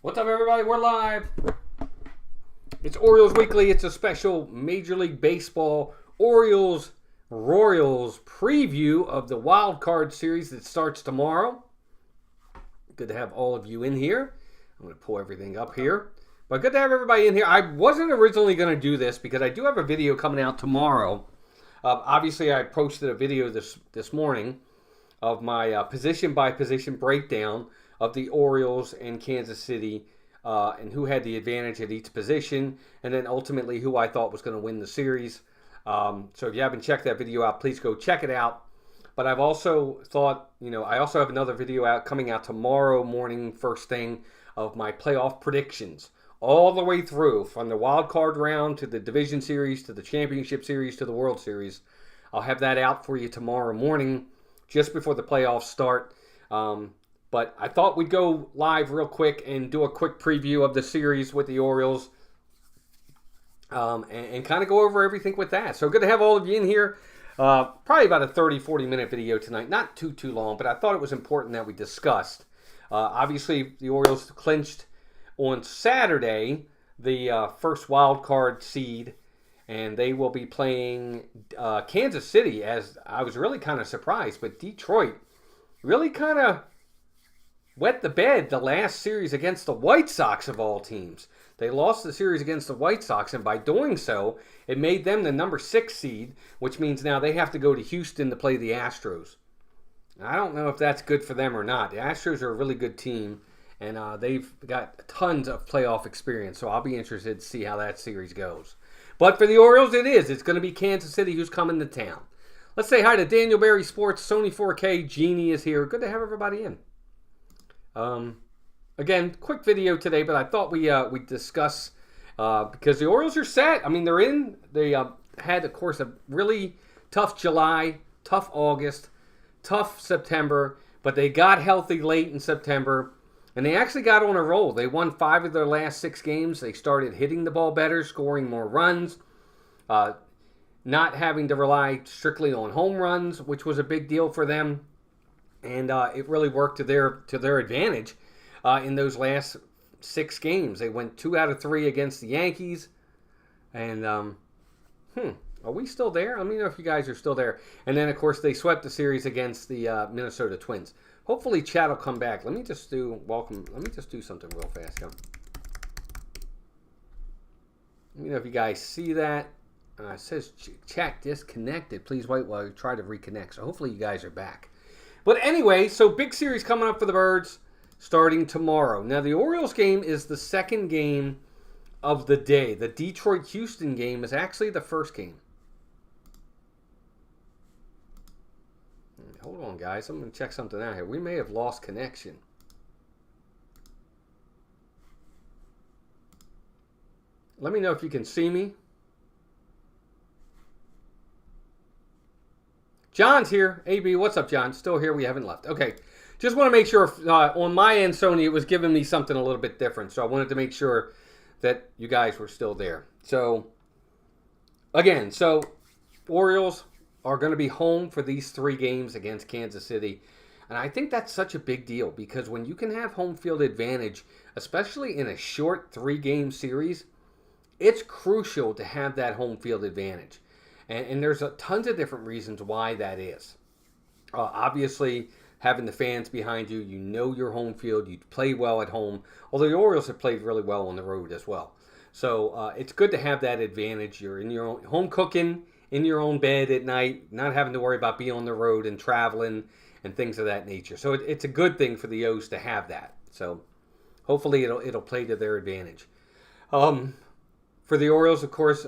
What's up, everybody? We're live. It's Orioles Weekly. It's a special Major League Baseball Orioles Royals preview of the Wild Card Series that starts tomorrow. Good to have all of you in here. I'm going to pull everything up here. But good to have everybody in here. I wasn't originally going to do this because I do have a video coming out tomorrow. Obviously, I posted a video this morning of my position-by-position breakdown of the Orioles and Kansas City and who had the advantage at each position, and then ultimately who I thought was going to win the series. So if you haven't checked that video out, please go check it out. But I've also thought, I also have another video coming out tomorrow morning, first thing, of my playoff predictions. All the way through, from the wild card round to the division series to the championship series to the World Series. I'll have that out for you tomorrow morning, just before the playoffs start. But I thought we'd go live real quick and do a quick preview of the series with the Orioles and kind of go over everything with that. So good to have all of you in here. Probably about a 30-40 minute video tonight. Not too long, but I thought it was important that we discussed. Obviously, the Orioles clinched on Saturday the first wild card seed, and they will be playing Kansas City, as I was really kind of surprised, but Detroit really kind of wet the bed the last series against the White Sox of all teams. They lost the series against the White Sox, and by doing so, it made them the number 6 seed, which means now they have to go to Houston to play the Astros. I don't know if that's good for them or not. The Astros are a really good team, and they've got tons of playoff experience, so I'll be interested to see how that series goes. But for the Orioles, it is. It's going to be Kansas City who's coming to town. Let's say hi to Daniel Berry Sports, Sony 4K, Jeannie is here. Good to have everybody in. Again, quick video today, but I thought we discuss because the Orioles are set. I mean, they're in. They had, of course, a really tough July, tough August, tough September, but they got healthy late in September, and they actually got on a roll. They won 5 of their last 6 games. They started hitting the ball better, scoring more runs, not having to rely strictly on home runs, which was a big deal for them. And it really worked to their advantage in those last 6 games. They went 2 out of 3 against the Yankees. And, are we still there? Let me know if you guys are still there. And then, of course, they swept the series against the Minnesota Twins. Hopefully, Chad will come back. Let me just do something real fast here. Let me know if you guys see that. It says chat disconnected. Please wait while I try to reconnect. So hopefully you guys are back. But anyway, so big series coming up for the Birds starting tomorrow. Now, the Orioles game is the second game of the day. The Detroit-Houston game is actually the first game. Hold on, guys. I'm going to check something out here. We may have lost connection. Let me know if you can see me. John's here. AB, what's up, John? Still here. We haven't left. Okay. Just want to make sure on my end, Sony, it was giving me something a little bit different. So I wanted to make sure that you guys were still there. So, again, Orioles are going to be home for these 3 games against Kansas City. And I think that's such a big deal because when you can have home field advantage, especially in a short 3-game series, it's crucial to have that home field advantage. And there's tons of different reasons why that is. Obviously, having the fans behind you, you know your home field, you play well at home. Although the Orioles have played really well on the road as well. So it's good to have that advantage. You're in your own home cooking, in your own bed at night, not having to worry about being on the road and traveling and things of that nature. So it's a good thing for the O's to have that. So hopefully it'll play to their advantage. For the Orioles, of course,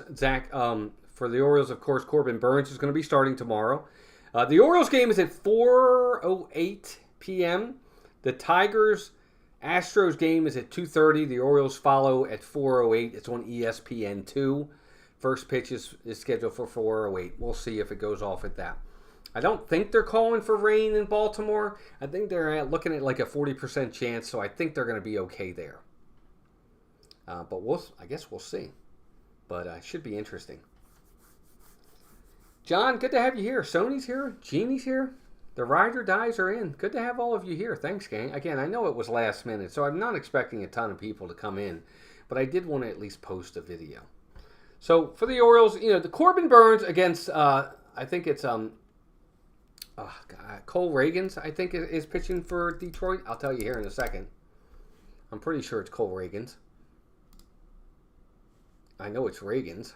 Corbin Burns is going to be starting tomorrow. The Orioles game is at 4:08 p.m. The Tigers-Astros game is at 2:30. The Orioles follow at 4:08. It's on ESPN2. First pitch is scheduled for 4:08. We'll see if it goes off at that. I don't think they're calling for rain in Baltimore. I think they're looking at like a 40% chance, so I think they're going to be okay there. But I guess we'll see. But it should be interesting. John, good to have you here. Sony's here. Jeannie's here. The ride or dies are in. Good to have all of you here. Thanks, gang. Again, I know it was last minute, so I'm not expecting a ton of people to come in, but I did want to at least post a video. So for the Orioles, the Corbin Burns against, I think it's Cole Reagans, I think is pitching for Detroit. I'll tell you here in a second. I'm pretty sure it's Cole Reagans. I know it's Reagans.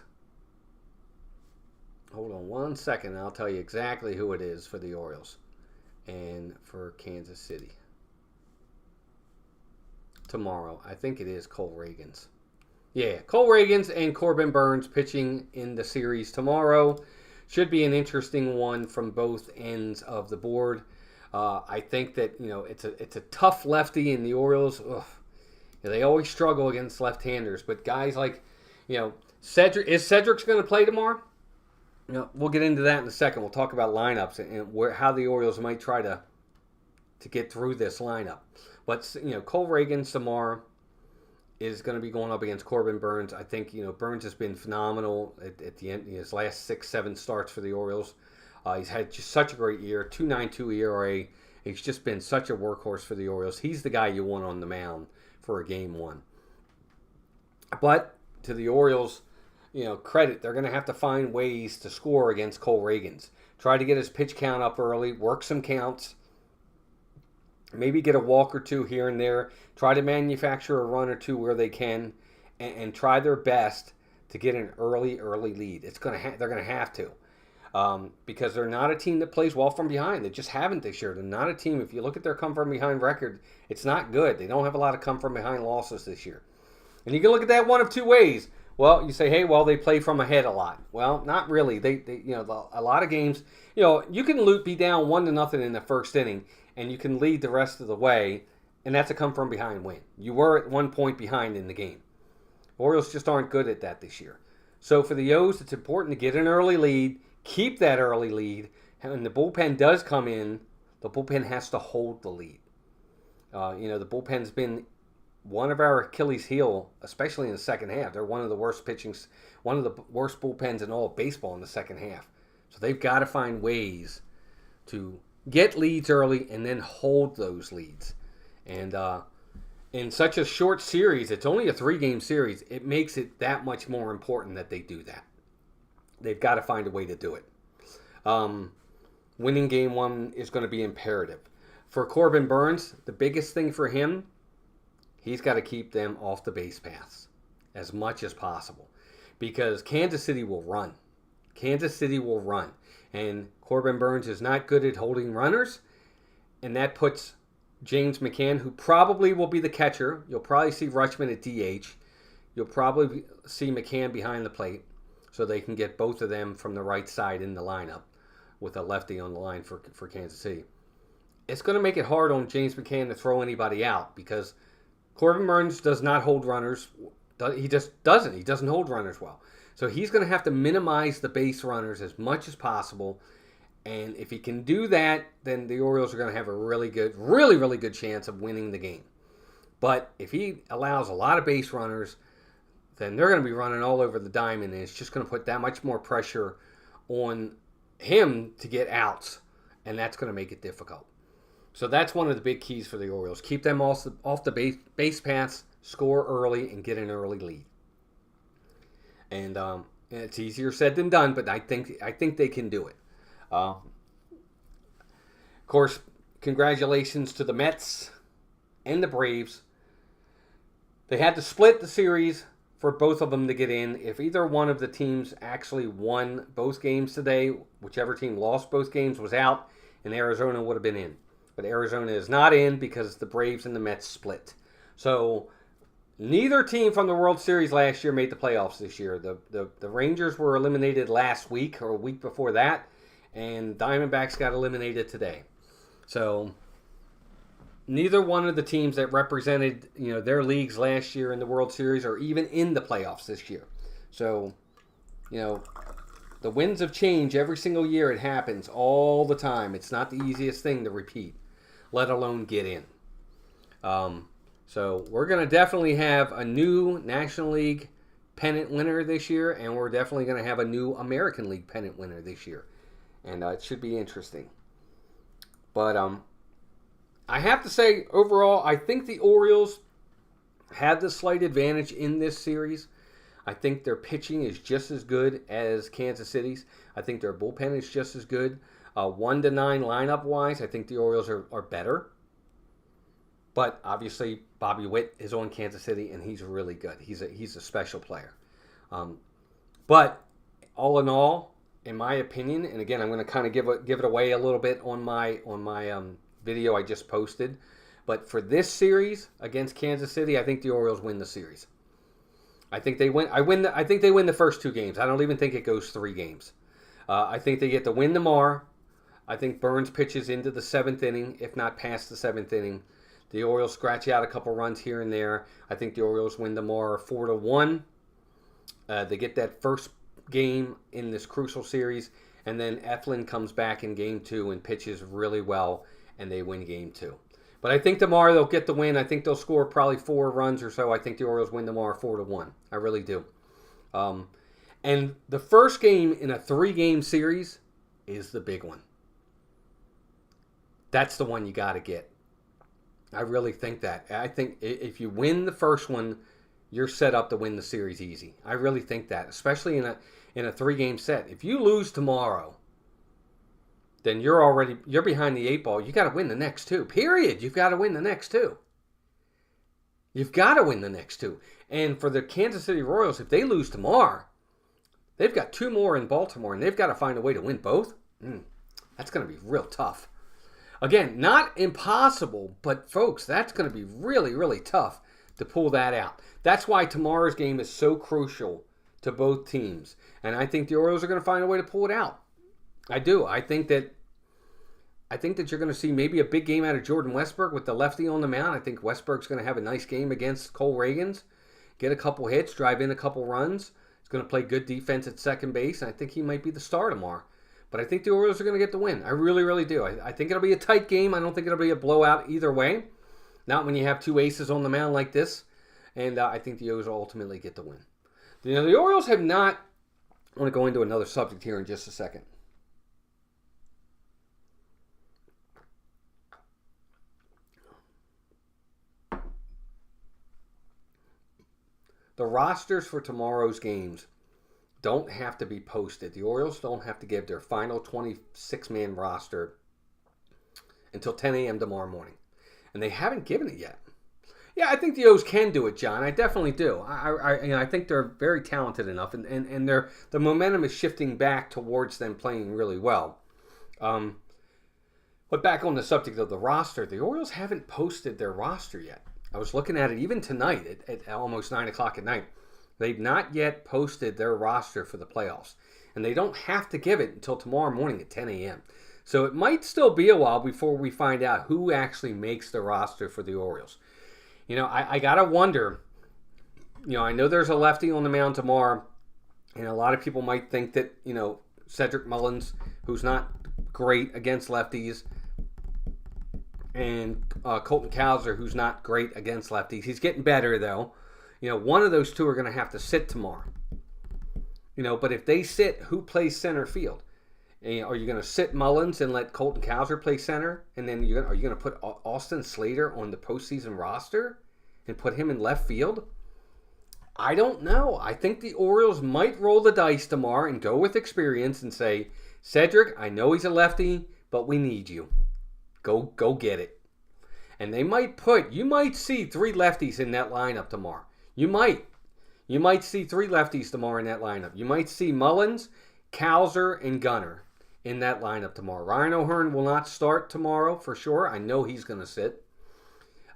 Hold on one second, and I'll tell you exactly who it is for the Orioles and for Kansas City. Tomorrow, I think it is Cole Reagans. Yeah, Cole Reagans and Corbin Burns pitching in the series tomorrow. Should be an interesting one from both ends of the board. I think that it's a tough lefty in the Orioles. They always struggle against left-handers, but guys like Cedric's going to play tomorrow. We'll get into that in a second. We'll talk about lineups and how the Orioles might try to get through this lineup. But Cole Reagans tomorrow is going to be going up against Corbin Burns. I think Burns has been phenomenal at the end. His last 6-7 starts for the Orioles. He's had just such a great year, 2.92 ERA. He's just been such a workhorse for the Orioles. He's the guy you want on the mound for a game one. But to the Orioles, credit, they're going to have to find ways to score against Cole Reagans. Try to get his pitch count up early, work some counts, maybe get a walk or two here and there. Try to manufacture a run or two where they can, and try their best to get an early lead. They're going to have to, because they're not a team that plays well from behind. They just haven't this year. They're not a team. If you look at their come from behind record, it's not good. They don't have a lot of come from behind losses this year. And you can look at that one of two ways. Well, you say, hey, they play from ahead a lot. Well, not really. They a lot of games, you can be down 1-0 in the first inning, and you can lead the rest of the way, and that's a come from behind win. You were at 1 point behind in the game. Orioles just aren't good at that this year. So for the O's, it's important to get an early lead, keep that early lead. When the bullpen does come in, the bullpen has to hold the lead. The bullpen's been one of our Achilles heel, especially in the second half. They're one of the worst bullpens in all of baseball in the second half. So they've got to find ways to get leads early and then hold those leads. And in such a short series, it's only a 3-game series, it makes it that much more important that they do that. They've got to find a way to do it. Winning game one is going to be imperative. For Corbin Burns, the biggest thing for him, he's got to keep them off the base paths as much as possible, because Kansas City will run. And Corbin Burns is not good at holding runners, and that puts James McCann, who probably will be the catcher. You'll probably see Rutschman at DH. You'll probably see McCann behind the plate, so they can get both of them from the right side in the lineup with a lefty on the line for Kansas City. It's going to make it hard on James McCann to throw anybody out, because Corbin Burns does not hold runners. He just doesn't. He doesn't hold runners well. So he's going to have to minimize the base runners as much as possible. And if he can do that, then the Orioles are going to have a really good chance of winning the game. But if he allows a lot of base runners, then they're going to be running all over the diamond, and it's just going to put that much more pressure on him to get outs, and that's going to make it difficult. So that's one of the big keys for the Orioles. Keep them off the base paths, score early, and get an early lead. And it's easier said than done, but I think they can do it. Of course, congratulations to the Mets and the Braves. They had to split the series for both of them to get in. If either one of the teams actually won both games today, whichever team lost both games was out, and Arizona would have been in. But Arizona is not in because the Braves and the Mets split. So neither team from the World Series last year made the playoffs this year. The Rangers were eliminated last week or a week before that, and Diamondbacks got eliminated today. So neither one of the teams that represented their leagues last year in the World Series are even in the playoffs this year. So the winds of change every single year. It happens all the time. It's not the easiest thing to repeat, let alone get in. So we're going to definitely have a new National League pennant winner this year, and we're definitely going to have a new American League pennant winner this year. And it should be interesting. But I have to say, overall, I think the Orioles had the slight advantage in this series. I think their pitching is just as good as Kansas City's. I think their bullpen is just as good. 1 to 9 lineup wise, I think the Orioles are better. But obviously, Bobby Witt is on Kansas City, and he's really good. He's a special player. But all in all, in my opinion, and again, I'm going to kind of give it away a little bit on my video I just posted. But for this series against Kansas City, I think the Orioles win the series. I think they win. I think they win the first 2 games. I don't even think it goes 3 games. I think they get the win tomorrow. I think Burns pitches into the 7th inning, if not past the 7th inning. The Orioles scratch out a couple runs here and there. I think the Orioles win tomorrow 4-1. They get that first game in this crucial series, and then Eflin comes back in game 2 and pitches really well, and they win game 2. But I think tomorrow they'll get the win. I think they'll score probably 4 runs or so. I think the Orioles win tomorrow 4-1. I really do. And the first game in a 3-game series is the big one. That's the one you got to get. I really think that. I think if you win the first one, you're set up to win the series easy. I really think that, especially in a 3-game set. If you lose tomorrow, then you're behind the 8 ball. You got to win the next 2. Period. You've got to win the next 2. You've got to win the next 2. And for the Kansas City Royals, if they lose tomorrow, they've got 2 more in Baltimore, and they've got to find a way to win both. That's going to be real tough. Again, not impossible, but folks, that's going to be really, really tough to pull that out. That's why tomorrow's game is so crucial to both teams. And I think the Orioles are going to find a way to pull it out. I do. I think that you're going to see maybe a big game out of Jordan Westburg with the lefty on the mound. I think Westburg's going to have a nice game against Cole Reagans, get a couple hits, drive in a couple runs. He's going to play good defense at second base, and I think he might be the star tomorrow. But I think the Orioles are going to get the win. I really, really do. I think it'll be a tight game. I don't think it'll be a blowout either way. Not when you have 2 aces on the mound like this. And I think the O's will ultimately get the win. The Orioles have not... I want to go into another subject here in just a second. The rosters for tomorrow's games don't have to be posted. The Orioles don't have to give their final 26-man roster until 10 a.m. tomorrow morning. And they haven't given it yet. Yeah, I think the O's can do it, John. I definitely do. I think they're very talented enough, and the momentum is shifting back towards them playing really well. But back on the subject of the roster, the Orioles haven't posted their roster yet. I was looking at it even tonight at almost 9 o'clock at night. They've not yet posted their roster for the playoffs. And they don't have to give it until tomorrow morning at 10 a.m. So it might still be a while before we find out who actually makes the roster for the Orioles. I got to wonder, I know there's a lefty on the mound tomorrow, and a lot of people might think that, Cedric Mullins, who's not great against lefties, and Colton Cowser, who's not great against lefties. He's getting better, though. One of those 2 are going to have to sit tomorrow. But if they sit, who plays center field? Are you going to sit Mullins and let Colton Cowser play center? And then are you going to put Austin Slater on the postseason roster and put him in left field? I don't know. I think the Orioles might roll the dice tomorrow and go with experience and say, Cedric, I know he's a lefty, but we need you. Go get it. And you might see 3 lefties in that lineup tomorrow. You might see 3 lefties tomorrow in that lineup. You might see Mullins, Cowser, and Gunnar in that lineup tomorrow. Ryan O'Hearn will not start tomorrow for sure. I know he's going to sit.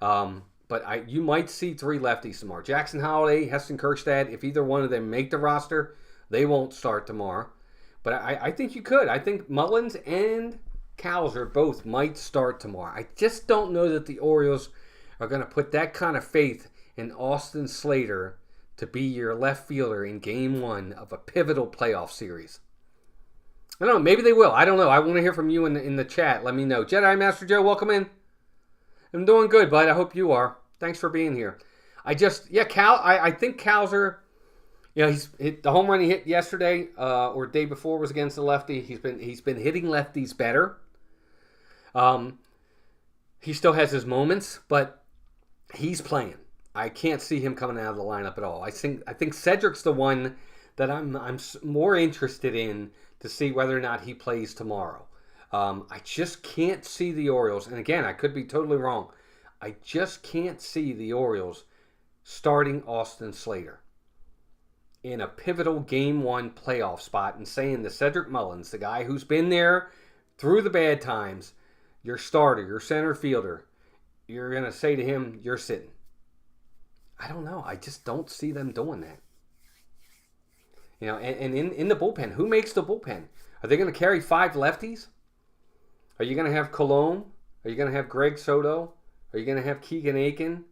But you might see 3 lefties tomorrow. Jackson Holliday, Heston Kjerstad, if either one of them make the roster, they won't start tomorrow. But I think you could. I think Mullins and Cowser both might start tomorrow. I just don't know that the Orioles are going to put that kind of faith in Austin Slater to be your left fielder in Game 1 of a pivotal playoff series. I don't know. Maybe they will. I don't know. I want to hear from you in the chat. Let me know. Jedi Master Joe, welcome in. I'm doing good, bud. I hope you are. Thanks for being here. I think Cowser, he's hit the home run he hit yesterday or day before was against the lefty. He's been hitting lefties better. He still has his moments, but he's playing. I can't see him coming out of the lineup at all. I think Cedric's the one that I'm more interested in to see whether or not he plays tomorrow. I just can't see the Orioles, and again, I could be totally wrong. I just can't see the Orioles starting Austin Slater in a pivotal Game 1 playoff spot and saying to Cedric Mullins, the guy who's been there through the bad times, your starter, your center fielder, you're going to say to him, you're sitting. I don't know. I just don't see them doing that. You know, and in the bullpen, who makes the bullpen? Are they going to carry 5 lefties? Are you going to have Colon? Are you going to have Greg Soto? Are you going to have Keegan Aiken?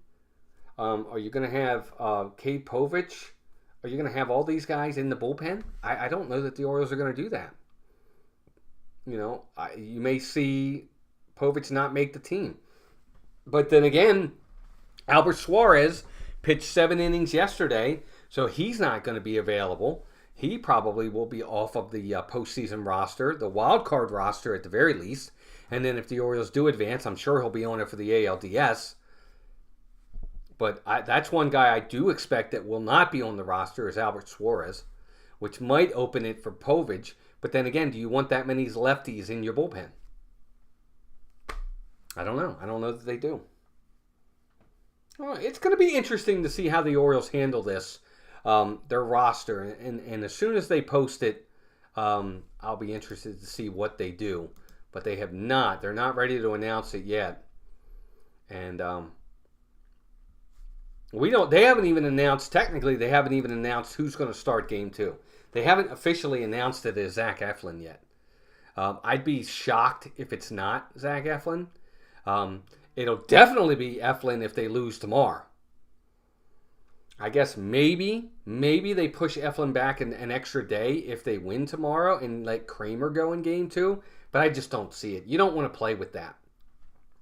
Are you going to have Cade Povich? Are you going to have all these guys in the bullpen? I don't know that the Orioles are going to do that. You know, you may see Povich not make the team. But then again, Albert Suarez pitched 7 innings yesterday, so he's not going to be available. He probably will be off of the postseason roster, the wild card roster at the very least. And then if the Orioles do advance, I'm sure he'll be on it for the ALDS. But that's one guy I do expect that will not be on the roster is Albert Suarez, which might open it for Povich. But then again, do you want that many lefties in your bullpen? I don't know. I don't know that they do. Well, it's going to be interesting to see how the Orioles handle this, their roster. And as soon as they post it, I'll be interested to see what they do. But they have not. They're not ready to announce it yet. And they haven't even announced, technically, they haven't even announced who's going to start Game 2. They haven't officially announced it as Zach Eflin yet. I'd be shocked if it's not Zach Eflin. It'll definitely be Eflin if they lose tomorrow. I guess maybe they push Eflin back an extra day if they win tomorrow and let Kramer go in Game 2. But I just don't see it. You don't want to play with that.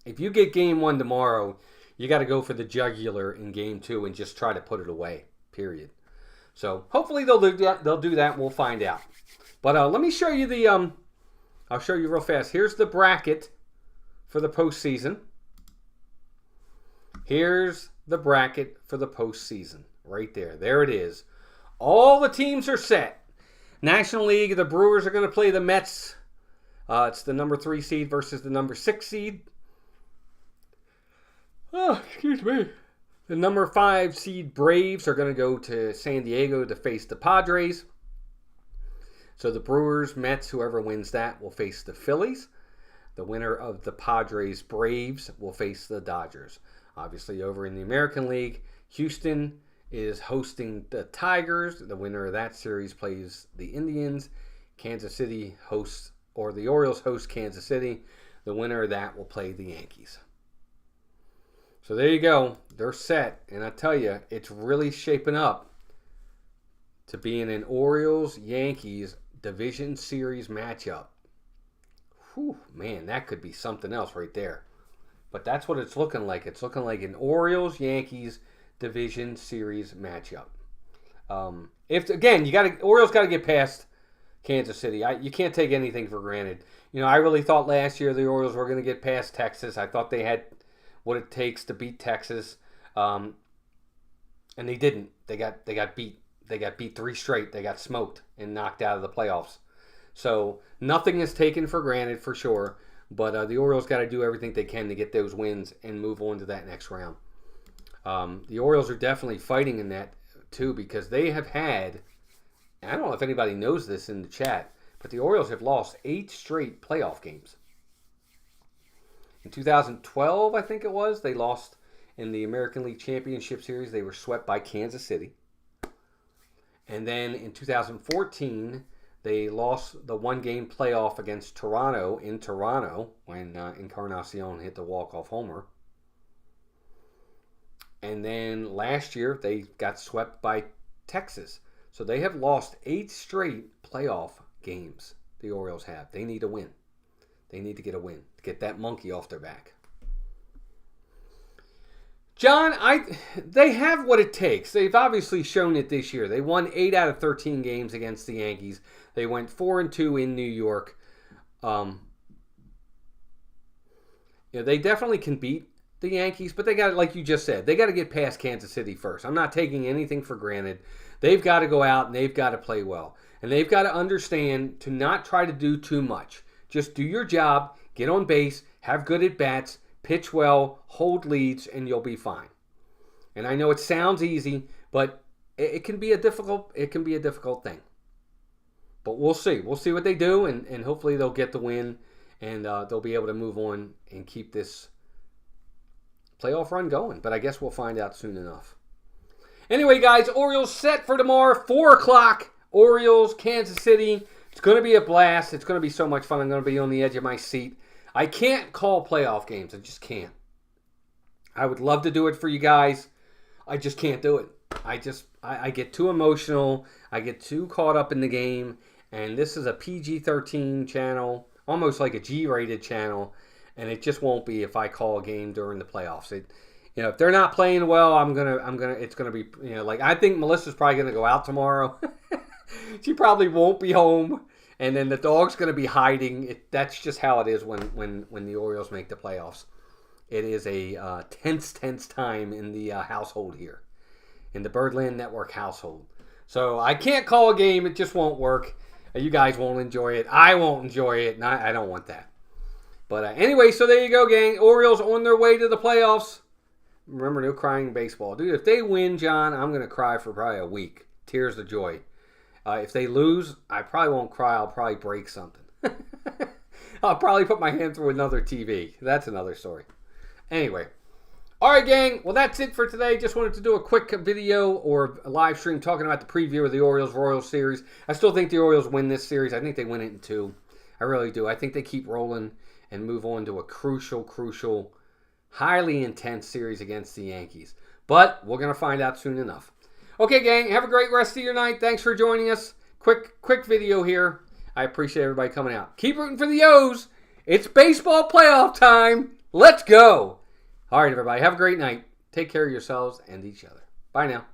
If you get Game 1 tomorrow, you got to go for the jugular in Game 2 and just try to put it away, period. So hopefully they'll do that. They'll do that. We'll find out. But let me show you the. I'll show you real fast. Here's the bracket for the postseason. Here's the bracket for the postseason. Right there. There it is. All the teams are set. National League, the Brewers are going to play the Mets. It's the number 3 seed versus the number 6 seed. Oh, excuse me. The number 5 seed Braves are going to go to San Diego to face the Padres. So the Brewers, Mets, whoever wins that will face the Phillies. The winner of the Padres Braves will face the Dodgers. Obviously, over in the American League, Houston is hosting the Tigers. The winner of that series plays the Indians. Kansas City hosts, or the Orioles host Kansas City. The winner of that will play the Yankees. So there you go. They're set. And I tell you, it's really shaping up to being an Orioles-Yankees Division Series matchup. Whew, man, that could be something else right there. But that's what it's looking like. It's looking like an Orioles-Yankees Division Series matchup. Orioles got to get past Kansas City. You can't take anything for granted. You know, I really thought last year the Orioles were going to get past Texas. I thought they had what it takes to beat Texas, and they didn't. They got beat. They got beat 3 straight. They got smoked and knocked out of the playoffs. So nothing is taken for granted for sure. But the Orioles got to do everything they can to get those wins and move on to that next round. The Orioles are definitely fighting in that too because they have had, I don't know if anybody knows this in the chat, but the Orioles have lost 8 straight playoff games. In 2012, I think it was, they lost in the American League Championship Series. They were swept by Kansas City. And then in 2014, they lost the 1-game playoff against Toronto in Toronto when Encarnacion hit the walk-off homer. And then last year, they got swept by Texas. So they have lost 8 straight playoff games, the Orioles have. They need a win. They need to get a win to get that monkey off their back. John, they have what it takes. They've obviously shown it this year. They won 8 out of 13 games against the Yankees. They went 4-2 in New York. They definitely can beat the Yankees, but they got, like you just said, they got to get past Kansas City first. I'm not taking anything for granted. They've got to go out and they've got to play well. And they've got to understand to not try to do too much. Just do your job, get on base, have good at-bats, pitch well, hold leads, and you'll be fine. And I know it sounds easy, but it can be a difficult thing. But we'll see. We'll see what they do, and hopefully they'll get the win, and they'll be able to move on and keep this playoff run going. But I guess we'll find out soon enough. Anyway, guys, Orioles set for tomorrow, 4 o'clock. Orioles, Kansas City. It's going to be a blast. It's going to be so much fun. I'm going to be on the edge of my seat. I can't call playoff games. I just can't. I would love to do it for you guys. I just can't do it. I get too emotional. I get too caught up in the game. And this is a PG-13 channel, almost like a G-rated channel. And it just won't be if I call a game during the playoffs. If they're not playing well, it's gonna be, like, I think Melissa's probably gonna go out tomorrow. She probably won't be home, and then the dog's gonna be hiding. That's just how it is when the Orioles make the playoffs. It is a tense time in the household here, in the Birdland Network household. So I can't call a game. It just won't work. You guys won't enjoy it. I won't enjoy it, and I don't want that. But anyway, so there you go, gang. Orioles on their way to the playoffs. Remember, no crying in baseball. Dude, if they win, John, I'm going to cry for probably a week. Tears of joy. If they lose, I probably won't cry. I'll probably break something. I'll probably put my hand through another TV. That's another story. Anyway. All right, gang. Well, that's it for today. Just wanted to do a quick video or a live stream talking about the preview of the Orioles-Royals series. I still think the Orioles win this series. I think they win it in 2. I really do. I think they keep rolling and move on to a crucial, highly intense series against the Yankees. But we're going to find out soon enough. Okay, gang, have a great rest of your night. Thanks for joining us. Quick video here. I appreciate everybody coming out. Keep rooting for the O's. It's baseball playoff time. Let's go. All right, everybody, have a great night. Take care of yourselves and each other. Bye now.